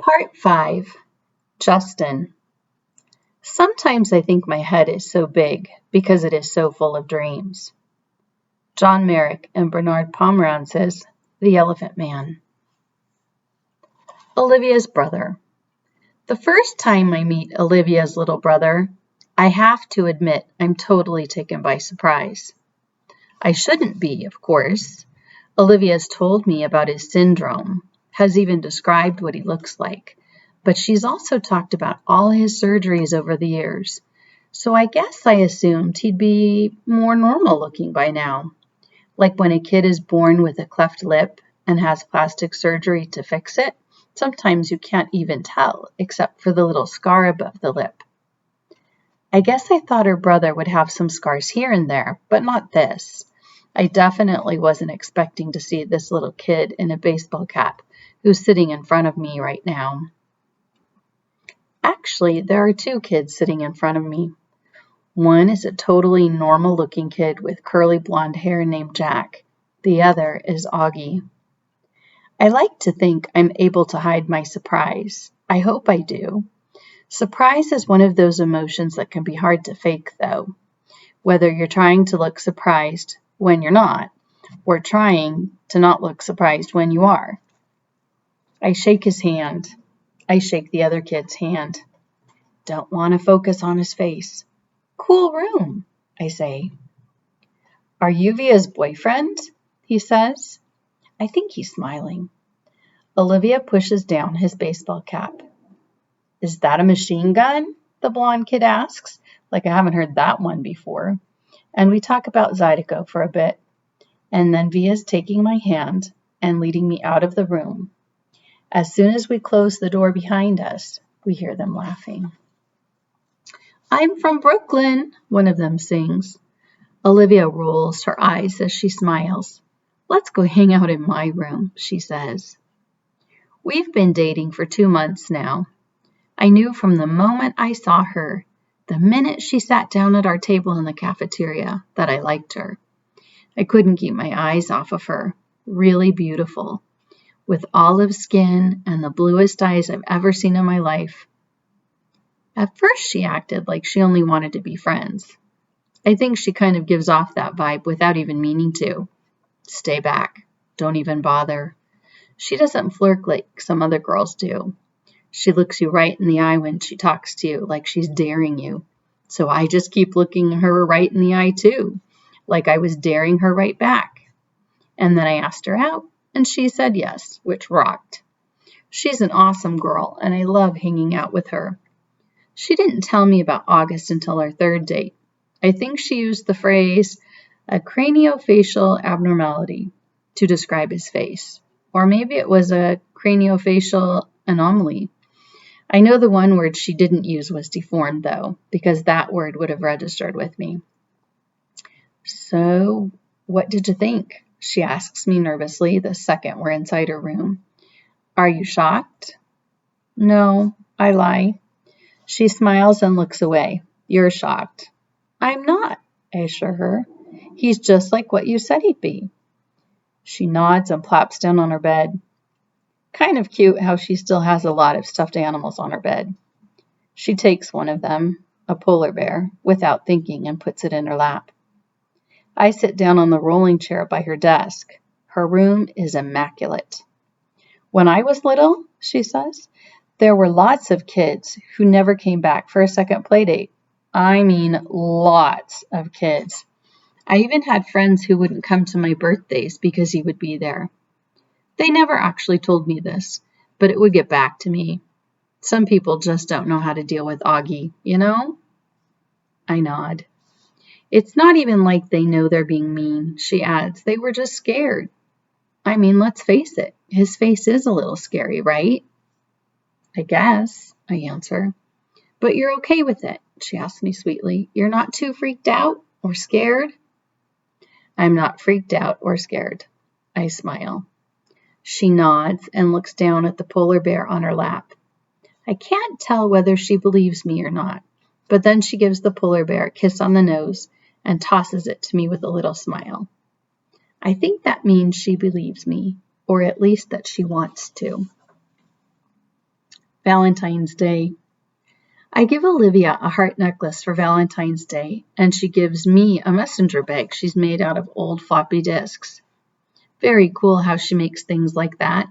Part 5. Justin. Sometimes I think my head is so big because it is so full of dreams. John Merrick and Bernard Pomerantz's The Elephant Man. Olivia's brother. The first time I meet Olivia's little brother, I have to admit I'm totally taken by surprise. I shouldn't be, of course. Olivia's told me about his syndrome, has even described what he looks like, but she's also talked about all his surgeries over the years. So I guess I assumed he'd be more normal looking by now. Like when a kid is born with a cleft lip and has plastic surgery to fix it, sometimes you can't even tell except for the little scar above the lip. I guess I thought her brother would have some scars here and there, but not this. I definitely wasn't expecting to see this little kid in a baseball cap who's sitting in front of me right now. Actually, there are two kids sitting in front of me. One is a totally normal-looking kid with curly blonde hair named Jack. The other is Augie. I like to think I'm able to hide my surprise. I hope I do. Surprise is one of those emotions that can be hard to fake, though. Whether you're trying to look surprised when you're not, or trying to not look surprised when you are. I shake his hand. I shake the other kid's hand. Don't want to focus on his face. Cool room, I say. Are you Via's boyfriend? He says. I think he's smiling. Olivia pushes down his baseball cap. Is that a machine gun? The blonde kid asks, like I haven't heard that one before. And we talk about Zydeco for a bit. And then Via's taking my hand and leading me out of the room. As soon as we close the door behind us, we hear them laughing. I'm from Brooklyn, one of them sings. Olivia rolls her eyes as she smiles. Let's go hang out in my room, she says. We've been dating for 2 months now. I knew from the moment I saw her, the minute she sat down at our table in the cafeteria, that I liked her. I couldn't keep my eyes off of her. Really beautiful, with olive skin and the bluest eyes I've ever seen in my life. At first, she acted like she only wanted to be friends. I think she kind of gives off that vibe without even meaning to. Stay back. Don't even bother. She doesn't flirt like some other girls do. She looks you right in the eye when she talks to you, like she's daring you. So I just keep looking her right in the eye too, like I was daring her right back. And then I asked her out, and she said yes, which rocked. She's an awesome girl, and I love hanging out with her. She didn't tell me about August until our third date. I think she used the phrase, a craniofacial abnormality, to describe his face. Or maybe it was a craniofacial anomaly. I know the one word she didn't use was deformed, though, because that word would have registered with me. So, what did you think? She asks me nervously the second we're inside her room. Are you shocked? No, I lie. She smiles and looks away. You're shocked. I'm not, I assure her. He's just like what you said he'd be. She nods and plops down on her bed. Kind of cute how she still has a lot of stuffed animals on her bed. She takes one of them, a polar bear, without thinking and puts it in her lap. I sit down on the rolling chair by her desk. Her room is immaculate. When I was little, she says, there were lots of kids who never came back for a second play date. I mean, lots of kids. I even had friends who wouldn't come to my birthdays because he would be there. They never actually told me this, but it would get back to me. Some people just don't know how to deal with Augie, you know? I nod. It's not even like they know they're being mean, she adds. They were just scared. I mean, let's face it. His face is a little scary, right? I guess, I answer. But you're okay with it, she asks me sweetly. You're not too freaked out or scared? I'm not freaked out or scared. I smile. She nods and looks down at the polar bear on her lap. I can't tell whether she believes me or not, but then she gives the polar bear a kiss on the nose and tosses it to me with a little smile. I think that means she believes me, or at least that she wants to. Valentine's Day. I give Olivia a heart necklace for Valentine's Day, and she gives me a messenger bag she's made out of old floppy disks. Very cool how she makes things like that.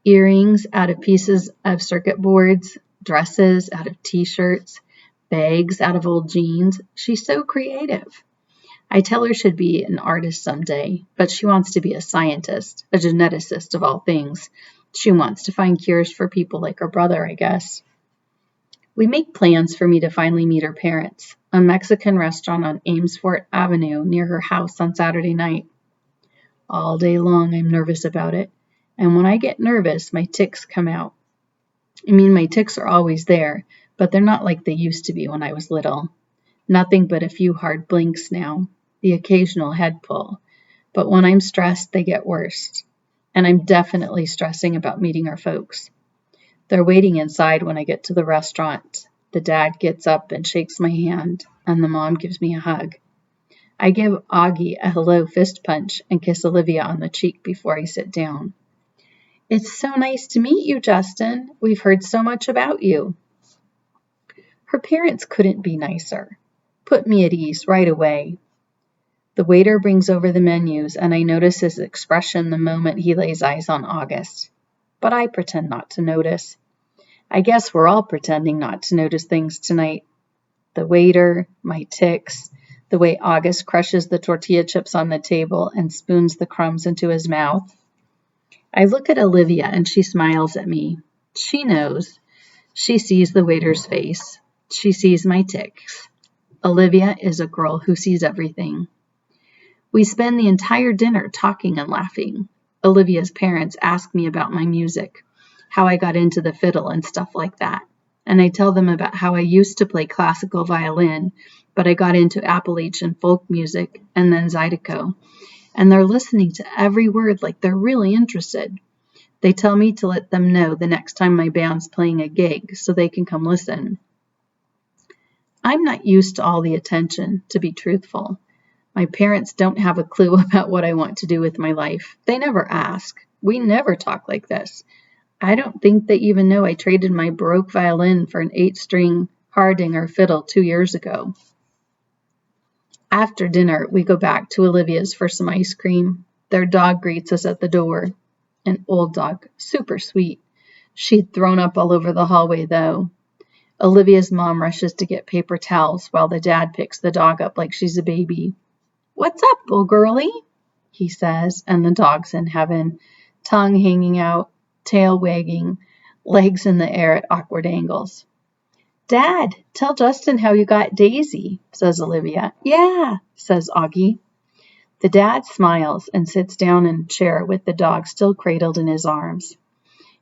Earrings out of pieces of circuit boards, dresses out of t-shirts, bags out of old jeans. She's so creative. I tell her she'd be an artist someday, but she wants to be a scientist, a geneticist of all things. She wants to find cures for people like her brother, I guess. We make plans for me to finally meet her parents, a Mexican restaurant on Amesfort Avenue near her house on Saturday night. All day long I'm nervous about it, and when I get nervous, my tics come out. My tics are always there, but they're not like they used to be when I was little. Nothing but a few hard blinks now, the occasional head pull. But when I'm stressed, they get worse. And I'm definitely stressing about meeting our folks. They're waiting inside when I get to the restaurant. The dad gets up and shakes my hand, and the mom gives me a hug. I give Augie a hello fist punch and kiss Olivia on the cheek before I sit down. It's so nice to meet you, Justin. We've heard so much about you. Her parents couldn't be nicer. Put me at ease right away. The waiter brings over the menus, and I notice his expression the moment he lays eyes on August. But I pretend not to notice. I guess we're all pretending not to notice things tonight. The waiter, my tics, the way August crushes the tortilla chips on the table and spoons the crumbs into his mouth. I look at Olivia and she smiles at me. She knows. She sees the waiter's face. She sees my tics. Olivia is a girl who sees everything. We spend the entire dinner talking and laughing. Olivia's parents ask me about my music, how I got into the fiddle and stuff like that. And I tell them about how I used to play classical violin, but I got into Appalachian folk music and then Zydeco. And they're listening to every word like they're really interested. They tell me to let them know the next time my band's playing a gig so they can come listen. I'm not used to all the attention, to be truthful. My parents don't have a clue about what I want to do with my life. They never ask. We never talk like this. I don't think they even know I traded my Baroque violin for an 8-string Hardinger fiddle 2 years ago. After dinner, we go back to Olivia's for some ice cream. Their dog greets us at the door. An old dog, super sweet. She'd thrown up all over the hallway, though. Olivia's mom rushes to get paper towels while the dad picks the dog up like she's a baby. What's up, little girlie? He says, and the dog's in heaven, tongue hanging out, tail wagging, legs in the air at awkward angles. Dad, tell Justin how you got Daisy, says Olivia. Yeah, says Augie. The dad smiles and sits down in a chair with the dog still cradled in his arms.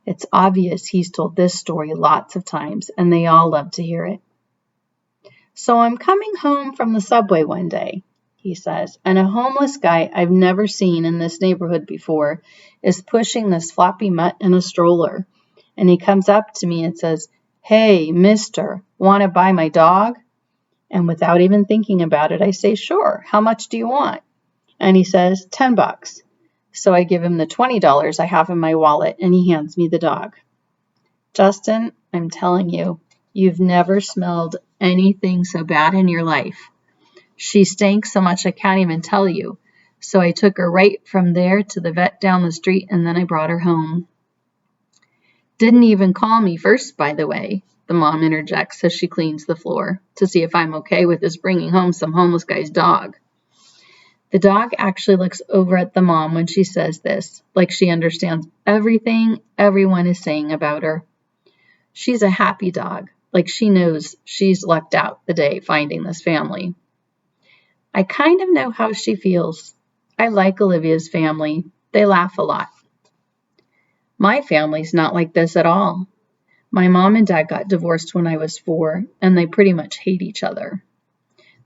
It's obvious he's told this story lots of times, and they all love to hear it. So I'm coming home from the subway one day, he says, and a homeless guy I've never seen in this neighborhood before is pushing this floppy mutt in a stroller. And he comes up to me and says, Hey, mister, want to buy my dog? And without even thinking about it, I say, Sure, how much do you want? And he says, $10. So I give him the $20 I have in my wallet, and he hands me the dog. Justin, I'm telling you, you've never smelled anything so bad in your life. She stank so much I can't even tell you. So I took her right from there to the vet down the street, and then I brought her home. Didn't even call me first, by the way, the mom interjects as she cleans the floor to see if I'm okay with his bringing home some homeless guy's dog. The dog actually looks over at the mom when she says this, like she understands everything everyone is saying about her. She's a happy dog, like she knows she's lucked out the day finding this family. I kind of know how she feels. I like Olivia's family. They laugh a lot. My family's not like this at all. My mom and dad got divorced when I was 4, and they pretty much hate each other.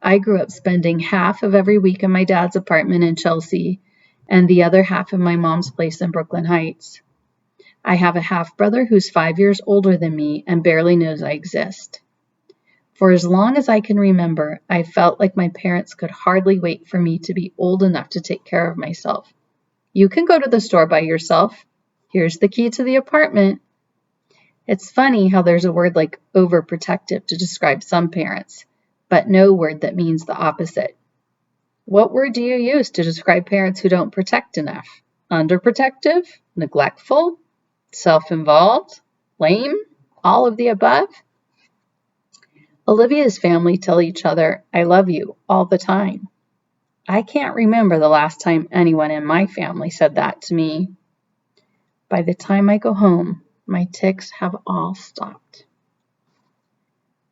I grew up spending half of every week in my dad's apartment in Chelsea and the other half in my mom's place in Brooklyn Heights. I have a half-brother who's 5 years older than me and barely knows I exist. For as long as I can remember, I felt like my parents could hardly wait for me to be old enough to take care of myself. You can go to the store by yourself. Here's the key to the apartment. It's funny how there's a word like overprotective to describe some parents, but no word that means the opposite. What word do you use to describe parents who don't protect enough? Underprotective? Neglectful? Self-involved? Lame? All of the above? Olivia's family tell each other, "I love you," all the time. I can't remember the last time anyone in my family said that to me. By the time I go home, my tics have all stopped.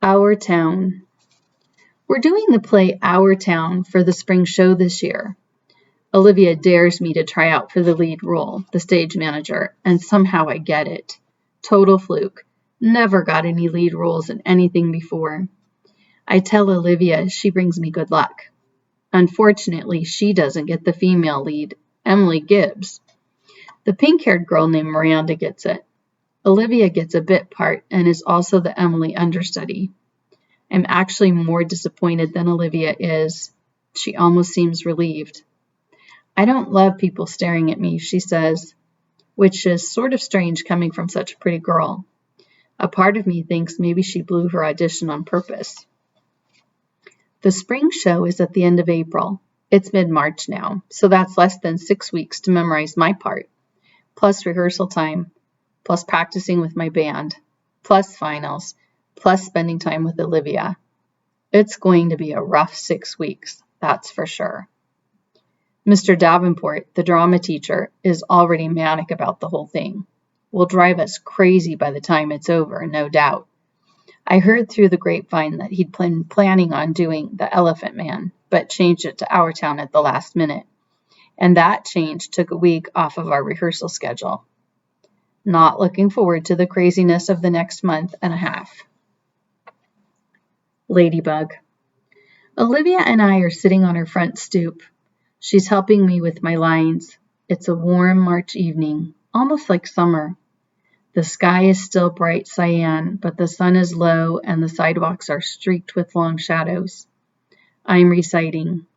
Our Town. We're doing the play Our Town for the spring show this year. Olivia dares me to try out for the lead role, the stage manager, and somehow I get it. Total fluke. Never got any lead roles in anything before. I tell Olivia she brings me good luck. Unfortunately, she doesn't get the female lead, Emily Gibbs. The pink-haired girl named Miranda gets it. Olivia gets a bit part and is also the Emily understudy. I'm actually more disappointed than Olivia is. She almost seems relieved. I don't love people staring at me, she says, which is sort of strange coming from such a pretty girl. A part of me thinks maybe she blew her audition on purpose. The spring show is at the end of April. It's mid-March now, so that's less than 6 weeks to memorize my part, plus rehearsal time, plus practicing with my band, plus finals, plus spending time with Olivia. It's going to be a rough 6 weeks, that's for sure. Mr. Davenport, the drama teacher, is already manic about the whole thing. Will drive us crazy by the time it's over, no doubt. I heard through the grapevine that he'd been planning on doing The Elephant Man, but changed it to Our Town at the last minute. And that change took a week off of our rehearsal schedule. Not looking forward to the craziness of the next month and a half. Ladybug. Olivia and I are sitting on her front stoop. She's helping me with my lines. It's a warm March evening, almost like summer. The sky is still bright cyan, but the sun is low and the sidewalks are streaked with long shadows. I'm reciting.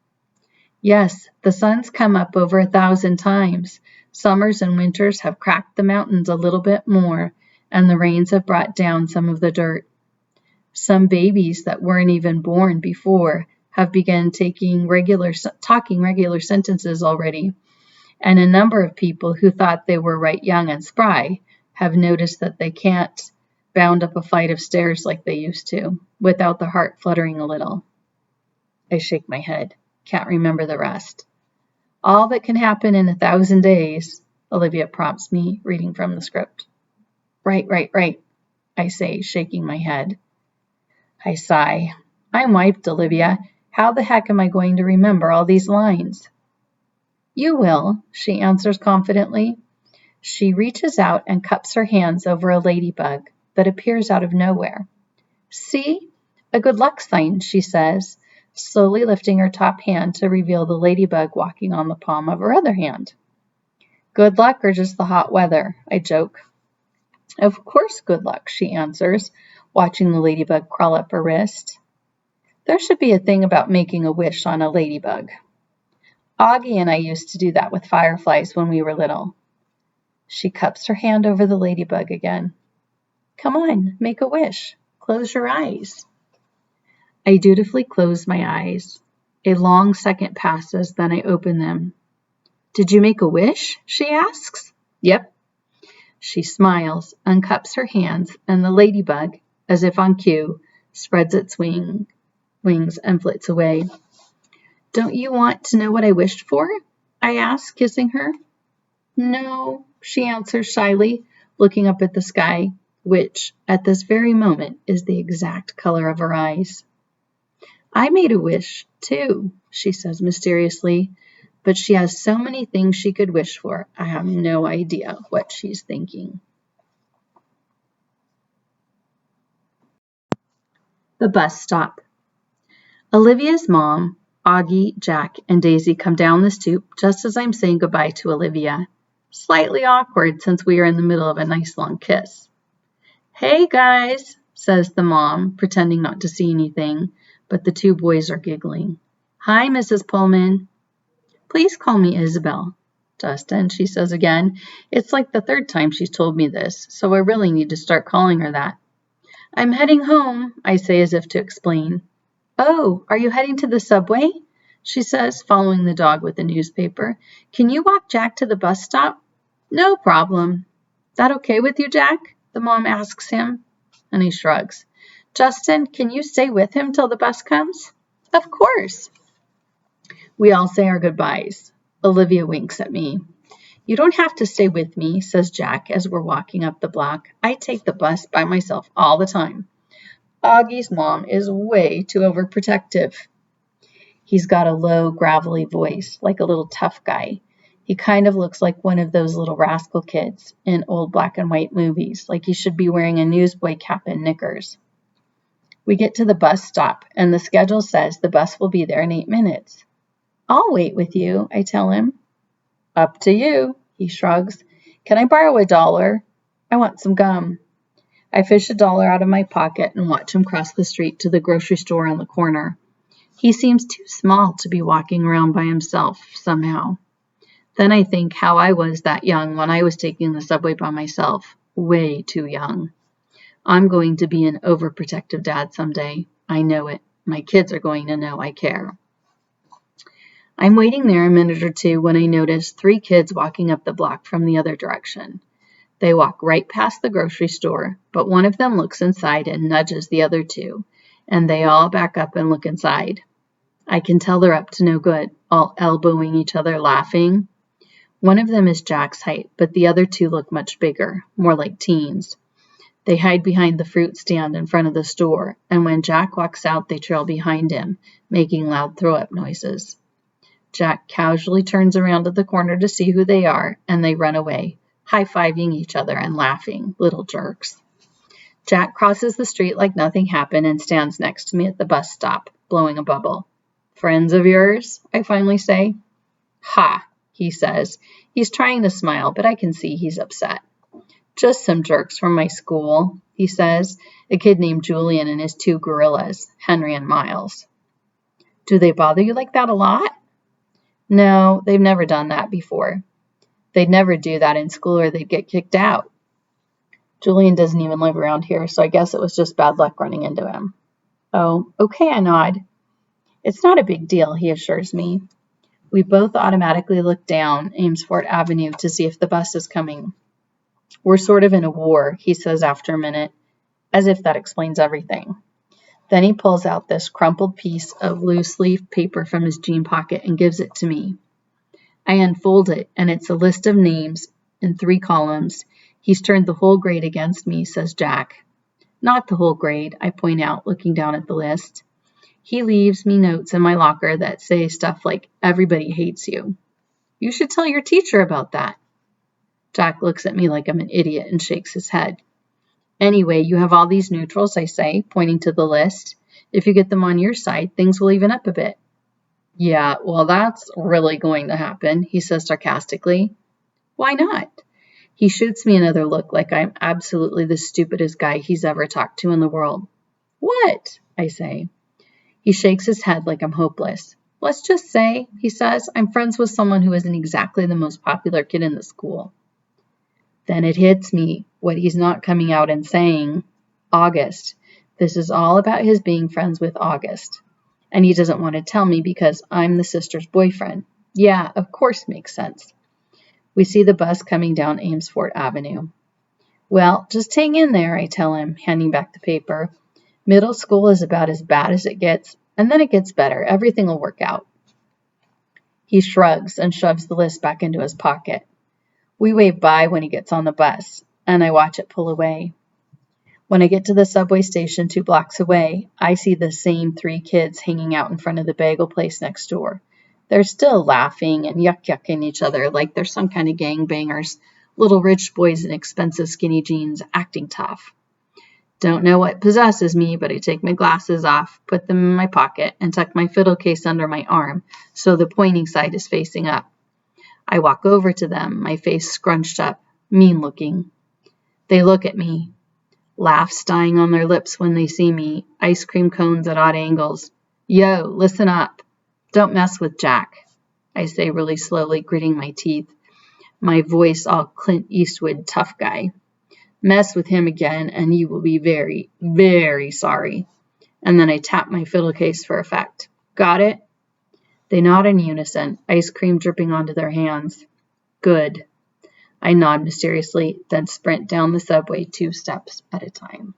Yes, the sun's come up over 1,000 times. Summers and winters have cracked the mountains a little bit more, and the rains have brought down some of the dirt. Some babies that weren't even born before have begun talking regular sentences already, and a number of people who thought they were right young and spry have noticed that they can't bound up a flight of stairs like they used to, without the heart fluttering a little. I shake my head. Can't remember the rest. All that can happen in 1,000 days, Olivia prompts me, reading from the script. Right, I say, shaking my head. I sigh. I'm wiped, Olivia. How the heck am I going to remember all these lines? You will, she answers confidently. She reaches out and cups her hands over a ladybug that appears out of nowhere. See? A good luck sign, she says, slowly lifting her top hand to reveal the ladybug walking on the palm of her other hand. Good luck or just the hot weather, I joke. Of course good luck, she answers, watching the ladybug crawl up her wrist. There should be a thing about making a wish on a ladybug. Augie and I used to do that with fireflies when we were little. She cups her hand over the ladybug again. Come on, make a wish. Close your eyes. I dutifully close my eyes. A long second passes, then I open them. Did you make a wish? She asks. Yep. She smiles, uncups her hands, and the ladybug, as if on cue, spreads its wings and flits away. Don't you want to know what I wished for? I ask, kissing her. No, she answers shyly, looking up at the sky, which, at this very moment, is the exact color of her eyes. I made a wish, too, she says mysteriously, but she has so many things she could wish for, I have no idea what she's thinking. The bus stop. Olivia's mom, Augie, Jack, and Daisy come down the stoop just as I'm saying goodbye to Olivia. Slightly awkward since we are in the middle of a nice long kiss. Hey guys, says the mom, pretending not to see anything, but the two boys are giggling. Hi, Mrs. Pullman. Please call me Isabel. Justin, she says again. It's like the third time she's told me this, so I really need to start calling her that. I'm heading home, I say as if to explain. Oh, are you heading to the subway? She says, following the dog with the newspaper. Can you walk Jack to the bus stop? No problem. That okay with you, Jack? The mom asks him, and he shrugs. Justin, can you stay with him till the bus comes? Of course. We all say our goodbyes. Olivia winks at me. You don't have to stay with me, says Jack as we're walking up the block. I take the bus by myself all the time. Augie's mom is way too overprotective. He's got a low, gravelly voice, like a little tough guy. He kind of looks like one of those little rascal kids in old black and white movies, like he should be wearing a newsboy cap and knickers. We get to the bus stop, and the schedule says the bus will be there in 8 minutes. I'll wait with you, I tell him. Up to you, he shrugs. Can I borrow $1? I want some gum. I fish $1 out of my pocket and watch him cross the street to the grocery store on the corner. He seems too small to be walking around by himself, somehow. Then I think how I was that young when I was taking the subway by myself. Way too young. I'm going to be an overprotective dad someday. I know it. My kids are going to know I care. I'm waiting there a minute or two when I notice 3 kids walking up the block from the other direction. They walk right past the grocery store, but one of them looks inside and nudges the other 2, and they all back up and look inside. I can tell they're up to no good, all elbowing each other, laughing. One of them is Jack's height, but the other 2 look much bigger, more like teens. They hide behind the fruit stand in front of the store, and when Jack walks out, they trail behind him, making loud throw-up noises. Jack casually turns around at the corner to see who they are, and they run away, high-fiving each other and laughing, little jerks. Jack crosses the street like nothing happened and stands next to me at the bus stop, blowing a bubble. Friends of yours? I finally say. Ha, he says. He's trying to smile, but I can see he's upset. Just some jerks from my school, he says, a kid named Julian and his 2 gorillas, Henry and Miles. Do they bother you like that a lot? No, they've never done that before. They'd never do that in school or they'd get kicked out. Julian doesn't even live around here, so I guess it was just bad luck running into him. Oh, okay, I nod. It's not a big deal, he assures me. We both automatically look down Amesfort Avenue to see if the bus is coming. We're sort of in a war, he says after a minute, as if that explains everything. Then he pulls out this crumpled piece of loose-leaf paper from his jean pocket and gives it to me. I unfold it, and it's a list of names in 3 columns. He's turned the whole grade against me, says Jack. Not the whole grade, I point out, looking down at the list. He leaves me notes in my locker that say stuff like, everybody hates you. You should tell your teacher about that. Jack looks at me like I'm an idiot and shakes his head. Anyway, you have all these neutrals, I say, pointing to the list. If you get them on your side, things will even up a bit. Yeah, well, that's really going to happen, he says sarcastically. Why not? He shoots me another look like I'm absolutely the stupidest guy he's ever talked to in the world. What? I say. He shakes his head like I'm hopeless. Let's just say, he says, I'm friends with someone who isn't exactly the most popular kid in the school. Then it hits me what he's not coming out and saying. August. This is all about his being friends with August. And he doesn't want to tell me because I'm the sister's boyfriend. Yeah, of course, makes sense. We see the bus coming down Amesfort Avenue. Well, just hang in there, I tell him, handing back the paper. Middle school is about as bad as it gets, and then it gets better. Everything will work out. He shrugs and shoves the list back into his pocket. We wave bye when he gets on the bus, and I watch it pull away. When I get to the subway station 2 blocks away, I see the same 3 kids hanging out in front of the bagel place next door. They're still laughing and yuck-yucking each other like they're some kind of gangbangers, little rich boys in expensive skinny jeans acting tough. Don't know what possesses me, but I take my glasses off, put them in my pocket, and tuck my fiddle case under my arm so the pointing side is facing up. I walk over to them, my face scrunched up, mean-looking. They look at me, laughs dying on their lips when they see me, ice cream cones at odd angles. Yo, listen up. Don't mess with Jack, I say really slowly, gritting my teeth. my voice all Clint Eastwood tough guy. Mess with him again, and you will be very, very sorry. And then I tap my fiddle case for effect. Got it? They nod in unison, ice cream dripping onto their hands. Good. I nod mysteriously, then sprint down the subway 2 steps at a time.